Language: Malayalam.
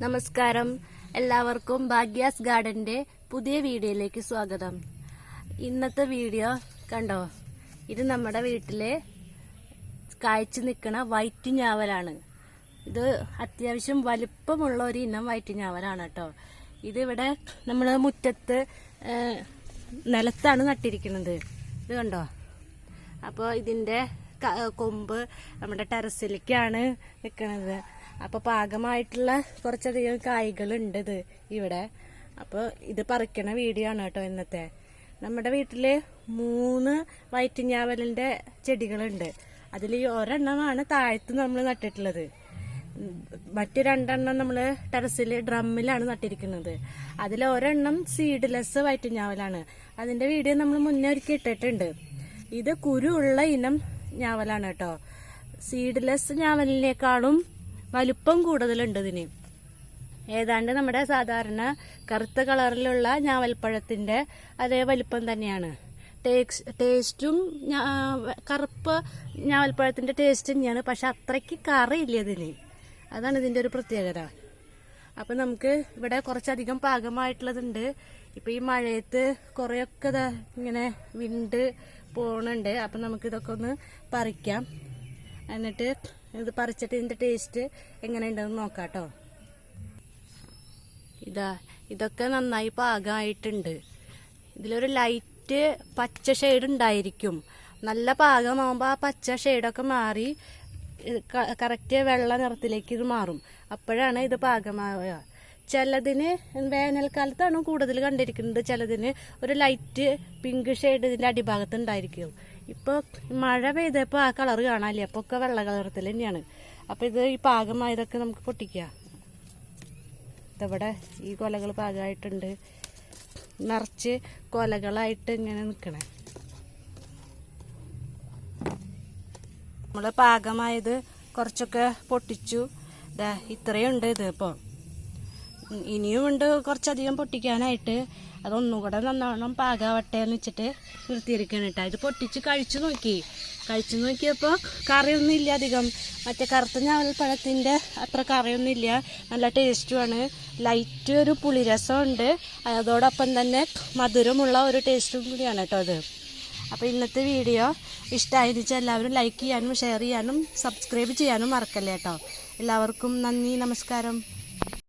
നമസ്കാരം, എല്ലാവർക്കും ഭാഗ്യാസ് ഗാർഡന്റെ പുതിയ വീഡിയോയിലേക്ക് സ്വാഗതം. ഇന്നത്തെ വീഡിയോ കണ്ടോ, ഇത് നമ്മുടെ വീട്ടിലെ കായ്ച്ചു നിൽക്കുന്ന വൈറ്റ് ഞാവലാണ്. ഇത് അത്യാവശ്യം വലുപ്പമുള്ള ഒരു ഇനം വൈറ്റ് ഞാവലാണ് കേട്ടോ. ഇതിവിടെ നമ്മൾ മുറ്റത്ത് നിലത്താണ് നട്ടിരിക്കുന്നത്. ഇത് കണ്ടോ. അപ്പോൾ ഇതിൻ്റെ കൊമ്പ് നമ്മുടെ ടെറസിലേക്കാണ് നിൽക്കുന്നത്. അപ്പോൾ പാകമായിട്ടുള്ള കുറച്ചധികം കായ്കളുണ്ട് ഇത് ഇവിടെ. അപ്പോൾ ഇത് പറിക്കണ വീഡിയോ ആണ് കേട്ടോ ഇന്നത്തെ. നമ്മുടെ വീട്ടിൽ 3 വൈറ്റ് ഞാവലിൻ്റെ ചെടികളുണ്ട്. അതിൽ ഈ ഒരെണ്ണമാണ് താഴത്ത് നമ്മൾ നട്ടിട്ടുള്ളത്. മറ്റു 2 എണ്ണം നമ്മൾ ടെറസിൽ ഡ്രമ്മിലാണ് നട്ടിരിക്കുന്നത്. അതിൽ ഒരെണ്ണം സീഡ്ലെസ് വൈറ്റ് ഞാവലാണ്. അതിൻ്റെ വീഡിയോ നമ്മൾ മുന്നേ ഒരുക്കി ഇട്ടിട്ടുണ്ട്. ഇത് കുരുള്ള ഇനം ഞാവലാണ് കേട്ടോ. സീഡ്ലെസ് ഞാവലിനേക്കാളും വലുപ്പം കൂടുതലുണ്ട് ഇതിന്. ഏതാണ്ട് നമ്മുടെ സാധാരണ കറുത്ത കളറിലുള്ള ഞാവൽപ്പഴത്തിൻ്റെ അതേ വലുപ്പം തന്നെയാണ്. ടേസ്റ്റും കറുപ്പ് ഞാവൽപ്പഴത്തിൻ്റെ ടേസ്റ്റ് തന്നെയാണ്. പക്ഷെ അത്രയ്ക്ക് കറിയില്ല ഇതിന്. അതാണ് ഇതിൻ്റെ ഒരു പ്രത്യേകത. അപ്പം നമുക്ക് ഇവിടെ കുറച്ചധികം പാകമായിട്ടുള്ളതുണ്ട്. ഇപ്പം ഈ മഴയത്ത് കുറേയൊക്കെ ഇങ്ങനെ വിണ്ട് പോണുണ്ട്. അപ്പം നമുക്കിതൊക്കെ ഒന്ന് പറിക്കാം. എന്നിട്ട് ഇത് പറിച്ചിട്ട് ഇതിൻ്റെ ടേസ്റ്റ് എങ്ങനെയുണ്ടെന്ന് നോക്കാം കേട്ടോ. ഇതൊക്കെ നന്നായി പാകമായിട്ടുണ്ട്. ഇതിലൊരു ലൈറ്റ് പച്ച ഷെയ്ഡ് ഉണ്ടായിരിക്കും. നല്ല പാകമാകുമ്പോൾ ആ പച്ച ഷെയ്ഡൊക്കെ മാറി കറക്റ്റ് വെള്ള നിറത്തിലേക്ക് ഇത് മാറും. അപ്പോഴാണ് ഇത് പാകമാവുക. ചിലതിന് വേനൽക്കാലത്താണ് കൂടുതൽ കണ്ടിരിക്കുന്നത്. ചിലതിന് ഒരു ലൈറ്റ് പിങ്ക് ഷെയ്ഡ് ഇതിൻ്റെ അടിഭാഗത്ത് ഉണ്ടായിരിക്കും. ഇപ്പോൾ മഴ പെയ്തപ്പോൾ ആ കളർ കാണാനില്ല. അപ്പോൾ ഒക്കെ വെള്ള കളറത്തിൽ തന്നെയാണ്. അപ്പോൾ ഇത് ഈ പാകമായതൊക്കെ നമുക്ക് പൊട്ടിക്കാം. ഇതവിടെ ഈ കൊലകൾ പാകമായിട്ടുണ്ട്. നിറച്ച് കൊലകളായിട്ട് ഇങ്ങനെ നിൽക്കണേ. നമ്മൾ പാകമായത് കുറച്ചൊക്കെ പൊട്ടിച്ചു. ഇത്രയുണ്ട് ഇത്. ഇപ്പോൾ ഇനിയും ഉണ്ട് കുറച്ചധികം പൊട്ടിക്കാനായിട്ട്. അതൊന്നുകൂടെ നന്നോണം പാകാവട്ടെ എന്ന് വെച്ചിട്ട് നിർത്തിയിരിക്കണം കേട്ടോ. ഇത് പൊട്ടിച്ച് കഴിച്ചു നോക്കിയപ്പോൾ കറിയൊന്നും ഇല്ല അധികം. മറ്റേ കറുത്ത ഞാവൽപ്പഴത്തിൻ്റെ അത്ര കറിയൊന്നും ഇല്ല. നല്ല ടേസ്റ്റുമാണ്. ലൈറ്റ് ഒരു പുളിരസമുണ്ട്. അതോടൊപ്പം തന്നെ മധുരമുള്ള ഒരു ടേസ്റ്റും കൂടിയാണ് കേട്ടോ അത്. അപ്പോൾ ഇന്നത്തെ വീഡിയോ ഇഷ്ടമായെന്ന് വെച്ചാൽ എല്ലാവരും ലൈക്ക് ചെയ്യാനും ഷെയർ ചെയ്യാനും സബ്സ്ക്രൈബ് ചെയ്യാനും മറക്കല്ലേ കേട്ടോ. എല്ലാവർക്കും നന്ദി, നമസ്കാരം.